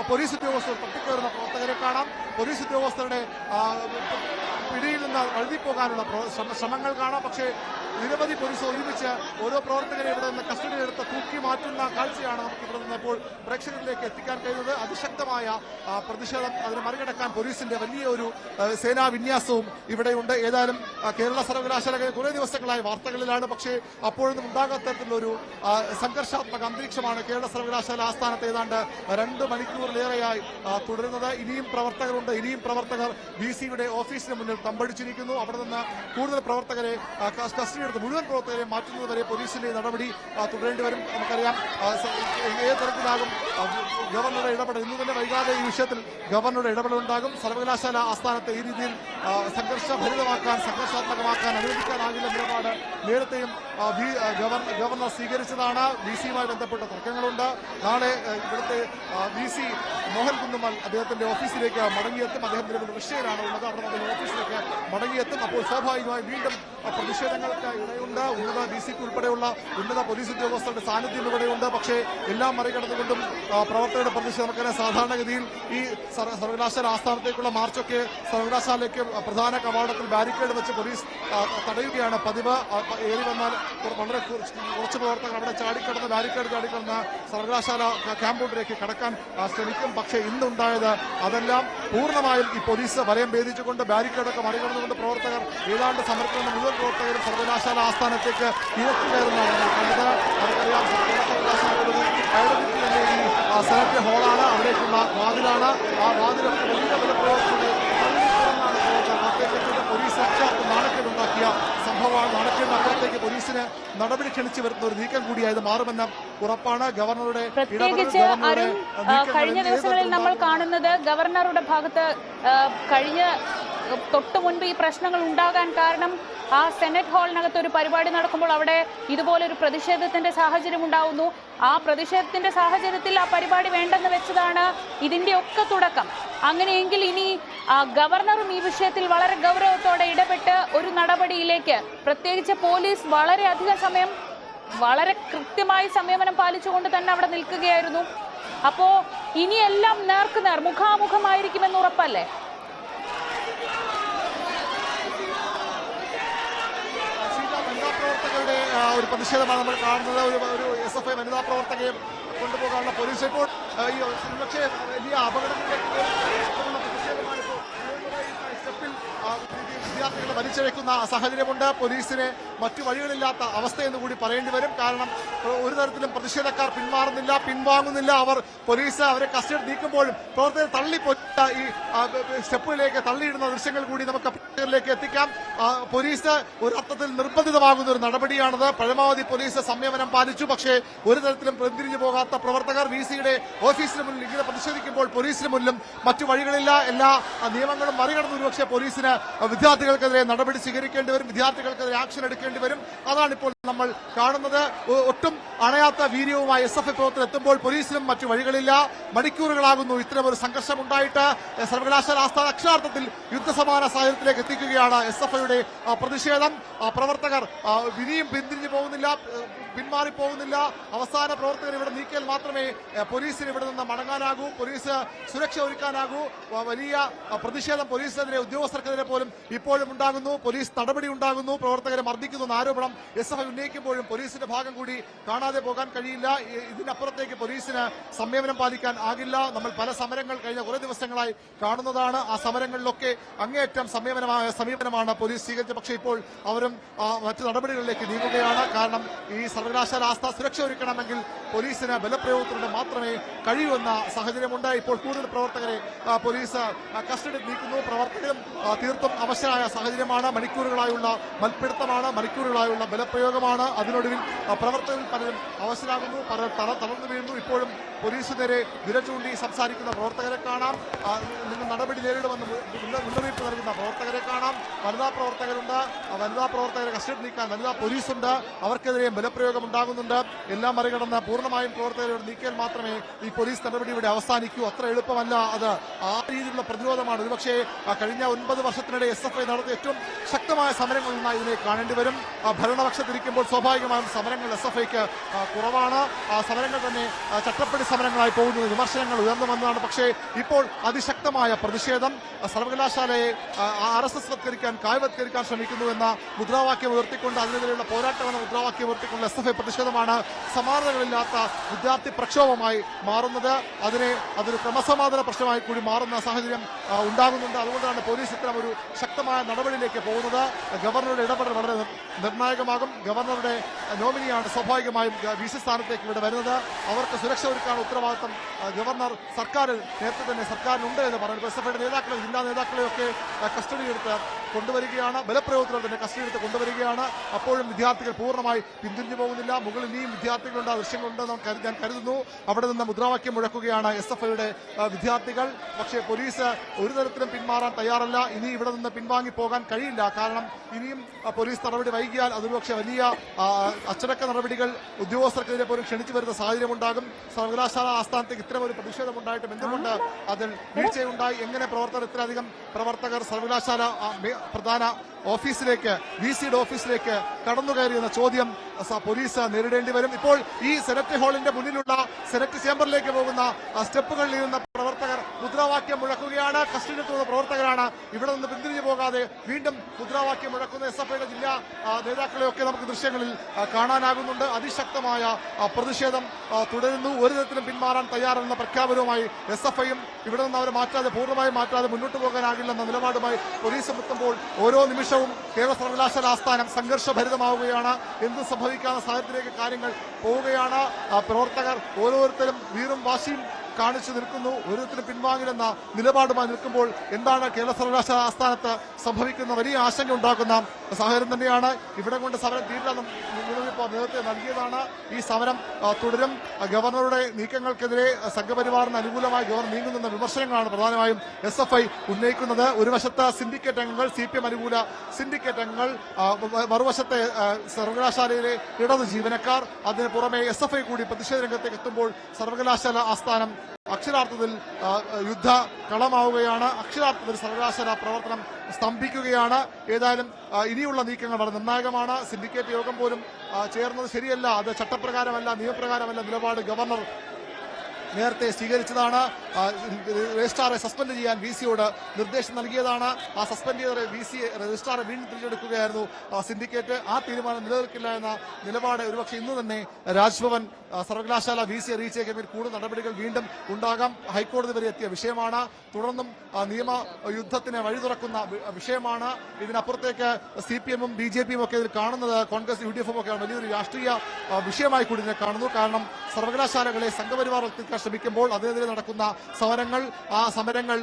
Police ഉദ്യോഗസ്ഥർ തട്ടിക്കയറുന്ന പ്രവർത്തകരെ കാണാം. പോലീസ് ഉദ്യോഗസ്ഥരുടെ പിടിയിൽ നിന്ന് വഴുതിപ്പോകാനുള്ള ശ്രമങ്ങൾ കാണാം. പക്ഷേ നിരവധി പോലീസ് ഒരുമിച്ച് ഓരോ പ്രവർത്തകരെ ഇവിടെ നിന്ന് കസ്റ്റഡിയിലെടുത്ത് തൂക്കി മാറ്റുന്ന കാഴ്ചയാണ് നമുക്ക് ഇവിടെ നിന്ന് ഇപ്പോൾ പ്രേക്ഷകരിലേക്ക് എത്തിക്കാൻ കഴിയുന്നത്. അതിശക്തമായ പ്രതിഷേധം അതിനെ മറികടക്കാൻ പോലീസിന്റെ വലിയ ഒരു സേനാ വിന്യാസവും ഇവിടെയുണ്ട്. ഏതായാലും കേരള സർവകലാശാല കുറേ ദിവസങ്ങളായി വാർത്തകളിലാണ്. പക്ഷേ അപ്പോഴൊന്നും ഉണ്ടാകാത്ത തരത്തിലൊരു സംഘർഷാത്മക അന്തരീക്ഷമാണ് കേരള സർവകലാശാല ആസ്ഥാനത്ത് ഏതാണ്ട് 2 മണിക്കൂറിലേറെയായി തുടരുന്നത്. ഇനിയും പ്രവർത്തകരുണ്ട്. ഇനിയും പ്രവർത്തകർ VC-യുടെ ഓഫീസിന് മുന്നിൽ തമ്പടിച്ചിരിക്കുന്നു. അവിടെ നിന്ന് കൂടുതൽ പ്രവർത്തകരെ കസ്റ്റഡിയെടുത്ത് മുഴുവൻ പ്രവർത്തകരെ മാറ്റുന്നതുവരെ പോലീസിന്റെ നടപടി തുടരേണ്ടി വരും. നമുക്കറിയാം ഏത് തരത്തിലാകും ഗവർണറുടെ ഇടപെടൽ. ഇന്ന് തന്നെ വൈകാതെ ഈ വിഷയത്തിൽ ഗവർണറുടെ ഇടപെടലുണ്ടാകും. സർവകലാശാല ആസ്ഥാനത്തെ ഈ രീതിയിൽ സംഘർഷഭരിതമാക്കാൻ സംഘർഷാത്മകമാക്കാൻ അനുവദിക്കാനാകില്ല നിലപാട് നേരത്തെയും ഗവർണർ സ്വീകരിച്ചതാണ്. VC-യുമായി ബന്ധപ്പെട്ട തർക്കങ്ങളുണ്ട്. നാളെ ഇവിടുത്തെ VC മോഹൻ കുന്നുമ്മൽ അദ്ദേഹത്തിന്റെ ഓഫീസിലേക്ക് മടങ്ങിയെത്തും. അദ്ദേഹം നിലവിൽ റഷ്യയിലാണ് ഉള്ളത്. അവിടെ നിന്ന് ഓഫീസിലേക്ക് മടങ്ങിയെത്തും. അപ്പോൾ സ്വാഭാവികമായി വീണ്ടും പ്രതിഷേധങ്ങൾക്ക് ഇടയുണ്ട്. ഉന്നത VC-ക്ക് ഉൾപ്പെടെയുള്ള ഉന്നത പോലീസ് ഉദ്യോഗസ്ഥരുടെ സാന്നിധ്യം ഇവിടെയുണ്ട്. പക്ഷേ എല്ലാം മറികടന്നുകൊണ്ടും പ്രവർത്തകരുടെ പ്രതിഷേധം നമുക്കറിയാം. സാധാരണഗതിയിൽ ഈ സർവകലാശാല ആസ്ഥാനത്തേക്കുള്ള മാർച്ചൊക്കെ സർവകലാശാലയ്ക്ക് പ്രധാന കവാടത്തിൽ ബാരിക്കേഡ് വെച്ച് പോലീസ് തടയുകയാണ് പതിവ്. ഏറി വന്നാൽ വളരെ കുറച്ച് പ്രവർത്തകർ അവിടെ ചാടിക്കടന്ന് ബാരിക്കേഡ് ചാടിക്കടന്ന് സർവകലാശാല ക്യാമ്പൗണ്ടിലേക്ക് കടക്കാൻ ശ്രമിക്കും. പക്ഷേ ഇന്നുണ്ടായത് അതെല്ലാം പൂർണ്ണമായും ഈ പോലീസ് വലയം ഭേദിച്ചുകൊണ്ട് ബാരിക്കേഡൊക്കെ മറികടന്നുകൊണ്ട് പ്രവർത്തകർ ഏതാണ്ട് സമരത്തിൽ നിന്ന് മുഴുവൻ പ്രവർത്തകരും സർവകലാശാല ആസ്ഥാനത്തേക്ക് ഇരച്ചുകയറുന്നതാണ് കണ്ടത്. നമുക്കറിയാം തന്നെ ഈ സെനറ്റ് ഹാളാണ്. അവിടേക്കുള്ള വാതിലാണ്. ആ വാതിലൊക്കെ വലിയ ബലപ്രയോഗത്തിലൂടെ പോലീസ് നാണക്കേടുണ്ടാക്കിയ സംഭവമാണ്. നാണക്കേടിനപ്പുറത്തേക്ക് പോലീസിന് നടപടി ക്ഷണിച്ചു വരുന്ന ഒരു നീക്കം കൂടിയായത് മാറുമെന്ന ഉറപ്പാണ്. ഗവർണറുടെ പ്രത്യേകിച്ച് അരുൺ കഴിഞ്ഞ ദിവസങ്ങളിൽ നമ്മൾ കാണുന്നത് ഗവർണറുടെ ഭാഗത്ത് കഴിഞ്ഞ തൊട്ടു മുൻപ് ഈ പ്രശ്നങ്ങൾ ഉണ്ടാകാൻ കാരണം ആ സെനറ്റ് ഹാളിനകത്ത് ഒരു പരിപാടി നടക്കുമ്പോൾ അവിടെ ഇതുപോലൊരു പ്രതിഷേധത്തിന്റെ സാഹചര്യം ഉണ്ടാവുന്നു. ആ പ്രതിഷേധത്തിന്റെ സാഹചര്യത്തിൽ ആ പരിപാടി വേണ്ടെന്ന് വെച്ചതാണ് ഇതിന്റെ ഒക്കെ തുടക്കം. അങ്ങനെയെങ്കിൽ ഇനി ഗവർണറും ഈ വിഷയത്തിൽ വളരെ ഗൗരവത്തോടെ ഇടപെട്ട് ഒരു നടപടിയിലേക്ക്, പ്രത്യേകിച്ച് പോലീസ് വളരെയധികം സമയം വളരെ കൃത്യമായി സംയമനം പാലിച്ചുകൊണ്ട് തന്നെ അവിടെ നിൽക്കുകയായിരുന്നു. അപ്പോ ഇനിയെല്ലാം നേർക്കുനേർ മുഖാമുഖമായിരിക്കുമെന്ന് ഉറപ്പല്ലേ? ഒരു പ്രതിഷേധമാണ് നമ്മൾ കാണുന്നത്. ഒരു SFI വനിതാ പ്രവർത്തകയെ കൊണ്ടുപോകാനുള്ള പോലീസ് ഇപ്പോൾ പക്ഷേ വലിയ അപകടങ്ങളിലേക്ക് പ്രതിഷേധമാണ് ഇപ്പോൾ സ്റ്റെപ്പിൽ വിദ്യാർത്ഥികളെ വലിച്ചിഴക്കുന്ന സാഹചര്യമുണ്ട്. പോലീസിന് മറ്റു വഴികളില്ലാത്ത അവസ്ഥയെന്ന് കൂടി പറയേണ്ടി വരും. കാരണം ഒരു തരത്തിലും പ്രതിഷേധക്കാർ പിന്മാറുന്നില്ല, പിൻവാങ്ങുന്നില്ല. പോലീസ് അവരെ കസ്റ്റഡി നീക്കുമ്പോഴും പ്രവർത്തകർ ഈ സ്റ്റെപ്പിലേക്ക് തള്ളിയിടുന്ന ദൃശ്യങ്ങൾ കൂടി നമുക്ക് പ്രവർത്തകരിലേക്ക് എത്തിക്കാം. പോലീസ് ഒരു അർത്ഥത്തിൽ നിർബന്ധിതമാകുന്ന ഒരു നടപടിയാണത്. പരമാവധി പോലീസ് സംയമനം പാലിച്ചു. പക്ഷേ ഒരു തരത്തിലും പിന്തിരിഞ്ഞു പോകാത്ത പ്രവർത്തകർ VC-യുടെ ഓഫീസിന് മുന്നിൽ ഇങ്ങനെ പ്രതിഷേധിക്കുമ്പോൾ പോലീസിന് മുന്നിലും മറ്റു വഴികളില്ല. എല്ലാ നിയമങ്ങളും മറികടന്ന് ഒരുപക്ഷെ പോലീസിന് വിദ്യാർത്ഥികൾക്കെതിരെ നടപടി സ്വീകരിക്കേണ്ടി വരും, വിദ്യാർത്ഥികൾക്കെതിരെ ആക്ഷൻ എടുക്കേണ്ടി വരും. അതാണ് ഇപ്പോൾ നമ്മൾ കാണുന്നത്. ഒട്ടും അണയാത്ത വീര്യവുമായി SFI പ്രവർത്തനം എത്തുമ്പോൾ പോലീസിനും മറ്റു വഴികളില്ല. മണിക്കൂറുകളാകുന്നു ഇത്തരമൊരു സംഘർഷമുണ്ടായിട്ട്. സർവകലാശാല ആസ്ഥാന അക്ഷരാർത്ഥത്തിൽ യുദ്ധസമാന സാഹചര്യത്തിലേക്ക് എത്തിക്കുകയാണ് SFI-യുടെ പ്രതിഷേധം. പ്രവർത്തകർ ഇനിയും പിന്തിരിഞ്ഞു പോകുന്നില്ല, പിന്മാറിപ്പോകുന്നില്ല. അവസാന പ്രവർത്തകർ ഇവിടെ നീക്കിയാൽ മാത്രമേ പോലീസിന് ഇവിടെ നിന്ന് മടങ്ങാനാകൂ, പോലീസ് സുരക്ഷ ഒരുക്കാനാകൂ. വലിയ പ്രതിഷേധം പോലീസിനെതിരെ, ഉദ്യോഗസ്ഥർക്കെതിരെ പോലും ഇപ്പോഴും ഉണ്ടാകുന്നു. പോലീസ് നടപടി ഉണ്ടാകുന്നു. പ്രവർത്തകരെ മർദ്ദിക്കുന്ന ആരോപണം SFI ഉന്നയിക്കുമ്പോഴും പോലീസിന്റെ ഭാഗം കൂടി കാണാതെ പോകാൻ കഴിയില്ല. ഇതിനപ്പുറത്തേക്ക് പോലീസിന് സംയമനം പാലിക്കാൻ ആകില്ല. നമ്മൾ പല സമരങ്ങൾ കഴിഞ്ഞ കുറെ ദിവസങ്ങളായി കാണുന്നതാണ്. ആ സമരങ്ങളിലൊക്കെ അങ്ങേയറ്റം സമീപനമാണ് പോലീസ് സ്വീകരിച്ചത്. പക്ഷേ ഇപ്പോൾ അവരും മറ്റു നടപടികളിലേക്ക് നീങ്ങുകയാണ്. കാരണം ഈ സർവകലാശാല ആസ്ഥാന സുരക്ഷ ഒരുക്കണമെങ്കിൽ പോലീസിന് ബലപ്രയോഗത്തിലൂടെ മാത്രമേ കഴിയൂവെന്ന സാഹചര്യമുണ്ട്. ഇപ്പോൾ കൂടുതൽ പ്രവർത്തകരെ പോലീസ് കസ്റ്റഡി നീക്കുന്നു. പ്രവർത്തകരും തീർത്തും അവശരായ സാഹചര്യമാണ്. മണിക്കൂറുകളായുള്ള മൽപ്പിടുത്തമാണ്, മണിക്കൂറുകളായുള്ള ബലപ്രയോഗമാണ്. അതിനൊടുവിൽ പ്രവർത്തകരിൽ പലരും അവശരാകുന്നു, പലരും തളർന്നു വീഴുന്നു. ഇപ്പോഴും പോലീസ് നേരെ വിരൽ ചൂണ്ടി സംസാരിക്കുന്ന പ്രവർത്തകരെ കാണാം. നിങ്ങൾ നടപടി നേരിടുമെന്ന് മുന്നറിയിപ്പ് നൽകുന്ന പ്രവർത്തകരെ കാണാം. വനിതാ പ്രവർത്തകരുണ്ട്. വനിതാ പ്രവർത്തകരെ കസ്റ്റഡി നീക്കാൻ വനിതാ പോലീസുണ്ട്. അവർക്കെതിരെയും ബലപ്രയോഗം ഉണ്ടാകുന്നുണ്ട്. എല്ലാം മറികടന്ന് പൂർണ്ണമായും പ്രവർത്തകരോട് നീക്കിയാൽ മാത്രമേ ഈ പോലീസ് നടപടി ഇവിടെ അവസാനിക്കൂ. അത്ര എളുപ്പമല്ല അത്. ആ രീതിയിലുള്ള പ്രതിരോധമാണ്. ഒരുപക്ഷെ കഴിഞ്ഞ 9 വർഷത്തിനിടെ SFI നടത്തിയ ഏറ്റവും ശക്തമായ സമരങ്ങളിൽ നിന്നായി ഇതിനെ കാണേണ്ടി വരും. ഭരണപക്ഷത്തിരിക്കുമ്പോൾ സ്വാഭാവികമായും സമരങ്ങൾ SFIക്ക് കുറവാണ്. ആ സമരങ്ങൾ തന്നെ ചട്ടപ്പടി സമരങ്ങളായി പോകുന്നത് വിമർശനങ്ങൾ ഉയർന്നു വന്നതാണ്. പക്ഷേ ഇപ്പോൾ അതിശക്തമായ പ്രതിഷേധം സർവകലാശാലയെ RSSവത്കരിക്കാൻ കായ്വത്കരിക്കാൻ ശ്രമിക്കുന്നു എന്ന മുദ്രാവാക്യം ഉയർത്തിക്കൊണ്ട് അതിനെതിരെയുള്ള പോരാട്ടമെന്ന മുദ്രാവാക്യം ഉയർത്തിക്കൊണ്ട് SFI പ്രതിഷേധമാണ് സമാനതകളില്ലാത്ത വിദ്യാർത്ഥി പ്രക്ഷോഭമായി മാറുന്നത്. അതൊരു ക്രമസമാധാന പ്രശ്നമായി കൂടി മാറുന്ന സാഹചര്യം ഉണ്ടാകുന്നുണ്ട്. അതുകൊണ്ടാണ് പോലീസ് ഇത്തരം ഒരു ശക്തമായ നടപടിയിലേക്ക് പോകുന്നത്. ഗവർണറുടെ ഇടപെടൽ വളരെ നിർണായകമാകും. ഗവർണറുടെ നോമിനിയാണ് സ്വാഭാവികമായും VC സ്ഥാനത്തേക്ക് ഇവിടെ വരുന്നത്. അവർക്ക് സുരക്ഷ ഒരുക്കാനുള്ള ഉത്തരവാദിത്തം ഗവർണർ നേരത്തെ തന്നെ സർക്കാരിനുണ്ട് എന്ന് പറയുന്നത്. SFIയുടെ നേതാക്കളെ, ജില്ലാ നേതാക്കളെയൊക്കെ കസ്റ്റഡിയെടുത്ത് കൊണ്ടുവരികയാണ്. ബലപ്രയോഗത്തിലൂടെ തന്നെ കസ്റ്റഡിയെടുത്ത് കൊണ്ടുവരികയാണ്. അപ്പോഴും വിദ്യാർത്ഥികൾ പൂർണ്ണമായി പിന്തിരിഞ്ഞു പോകുന്നില്ല. മുകളിൽ ഇനിയും വിദ്യാർത്ഥികളുണ്ട്, ദൃശ്യങ്ങളുണ്ടെന്ന് ഞാൻ കരുതുന്നു. അവിടെ നിന്ന് മുദ്രാവാക്യം മുഴക്കുകയാണ് SFIയുടെ വിദ്യാർത്ഥികൾ. പക്ഷേ പോലീസ് ഒരു തരത്തിലും പിന്മാറാൻ തയ്യാറല്ല. ഇനി ഇവിടെ നിന്ന് പിൻവാങ്ങി പോകാൻ കഴിയില്ല. കാരണം ഇനിയും പോലീസ് നടപടി വൈകിയാൽ അതൊരുപക്ഷെ വലിയ അച്ചടക്ക നടപടികൾ ഉദ്യോഗസ്ഥർക്കെതിരെ പോലും ക്ഷണിച്ചു വരുന്ന സാഹചര്യം ഉണ്ടാകും. സർവകലാശാല ആസ്ഥാനത്തേക്ക് ഇത്തരം ഒരു പ്രതിഷേധം ഉണ്ടായിട്ടും എന്തുകൊണ്ട് അതിൽ വീഴ്ചയുണ്ടായി? എങ്ങനെ ഇത്രയധികം പ്രവർത്തകർ സർവകലാശാല പ്രധാന ഓഫീസിലേക്ക്, VCയുടെ ഓഫീസിലേക്ക് കടന്നു കയറിയെന്ന ചോദ്യം പോലീസ് നേരിടേണ്ടി വരും. ഇപ്പോൾ ഈ സെനറ്റ് ഹാളിന്റെ മുന്നിലുള്ള സെനറ്റ് ചേംബറിലേക്ക് പോകുന്ന സ്റ്റെപ്പുകളിൽ ഇരുന്ന പ്രവർത്തകർ മുദ്രാവാക്യം മുഴക്കുകയാണ്. കസ്റ്റഡിയിലെത്തുന്ന പ്രവർത്തകരാണ്. ഇവിടെ നിന്ന് പിന്തിരിഞ്ഞു പോകാതെ വീണ്ടും മുദ്രാവാക്യം മുഴക്കുന്ന SFIയുടെ ജില്ലാ നേതാക്കളെയൊക്കെ നമുക്ക് ദൃശ്യങ്ങളിൽ കാണാനാകുന്നുണ്ട്. അതിശക്തമായ പ്രതിഷേധം തുടരുന്നു. ഒരു തരത്തിലും പിന്മാറാൻ തയ്യാറെന്ന പ്രഖ്യാപനവുമായി SFIയും ഇവിടെ നിന്ന് അവരെ പൂർണ്ണമായും മാറ്റാതെ മുന്നോട്ട് പോകാനാകില്ലെന്ന നിലപാടുമായി പോലീസ് എത്തുമ്പോൾ ഓരോ നിമിഷവും കേരള സർവകലാശാല ആസ്ഥാനം സംഘർഷഭരിതമാവുകയാണ്. എന്ത് സംഭവിക്കാവുന്ന സാഹചര്യത്തിലേക്ക് കാര്യങ്ങൾ പോവുകയാണ്. പ്രവർത്തകർ ഓരോരുത്തരും വീറും വാശിയും കാണിച്ചു നിൽക്കുന്നു. ഓരോരുത്തരും പിൻവാങ്ങില്ലെന്ന നിലപാടുമായി നിൽക്കുമ്പോൾ എന്താണ് കേരള സർവകലാശാല ആസ്ഥാനത്ത് സംഭവിക്കുന്ന വലിയ ആശങ്ക ഉണ്ടാക്കുന്ന സാഹചര്യം തന്നെയാണ്. ഇവിടെ കൊണ്ട് സമരം തീരില്ലെന്നും നേരത്തെ നൽകിയതാണ്. ഈ സമരം തുടരും. ഗവർണറുടെ നീക്കങ്ങൾക്കെതിരെ സംഘപരിവാറിന് അനുകൂലമായി ഗവർണർ നീങ്ങുന്ന വിമർശനങ്ങളാണ് പ്രധാനമായും SFI ഉന്നയിക്കുന്നത്. ഒരു വശത്ത് സിൻഡിക്കേറ്റ് അംഗങ്ങൾ, CPM അനുകൂല സിൻഡിക്കേറ്റ് അംഗങ്ങൾ, മറുവശത്തെ സർവകലാശാലയിലെ ഇടത് ജീവനക്കാർ, അതിന് പുറമെ SFI കൂടി പ്രതിഷേധ രംഗത്തേക്ക് എത്തുമ്പോൾ സർവകലാശാല ആസ്ഥാനം അക്ഷരാർത്ഥത്തിൽ യുദ്ധ കളമാവുകയാണ്. അക്ഷരാർത്ഥത്തിൽ സർവകലാശാല പ്രവർത്തനം സ്തംഭിക്കുകയാണ്. ഏതായാലും ഇനിയുള്ള നീക്കങ്ങൾ വളരെ നിർണായകമാണ്. സിൻഡിക്കേറ്റ് യോഗം പോലും ചേർന്നത് ശരിയല്ല. അത് ചട്ടപ്രകാരമല്ല, നിയമപ്രകാരമല്ല നിലപാട് ഗവർണർ നേരത്തെ സ്വീകരിച്ചതാണ്. രജിസ്ട്രാറെ സസ്പെൻഡ് ചെയ്യാൻ VCയോട് നിർദ്ദേശം നൽകിയതാണ്. ആ സസ്പെൻഡ് ചെയ്ത രജിസ്ട്രാറെ വീണ്ടും തിരഞ്ഞെടുക്കുകയായിരുന്നു സിൻഡിക്കേറ്റ്. ആ തീരുമാനം നിലനിൽക്കില്ല എന്ന നിലപാട് ഒരുപക്ഷെ ഇന്ന് തന്നെ രാജ്ഭവൻ സർവകലാശാല VC അറിയിച്ചേക്കും. കൂടുതൽ നടപടികൾ വീണ്ടും ഉണ്ടാകാം. ഹൈക്കോടതി വരെ എത്തിയ വിഷയമാണ്. തുടർന്നും നിയമ യുദ്ധത്തിന് വഴി തുറക്കുന്ന വിഷയമാണ്. ഇതിനപ്പുറത്തേക്ക് CPMഉം BJPയും ഒക്കെ ഇതിൽ കാണുന്നത്, കോൺഗ്രസ് UDFും ഒക്കെ വലിയൊരു രാഷ്ട്രീയ വിഷയമായി കൂടി ഇതിനെ കാണുന്നു. കാരണം സർവകലാശാലകളെ സംഘപരിവാർ ശ്രമിക്കുമ്പോൾ അതിനെതിരെ നടക്കുന്ന സമരങ്ങൾ, ആ സമരങ്ങൾ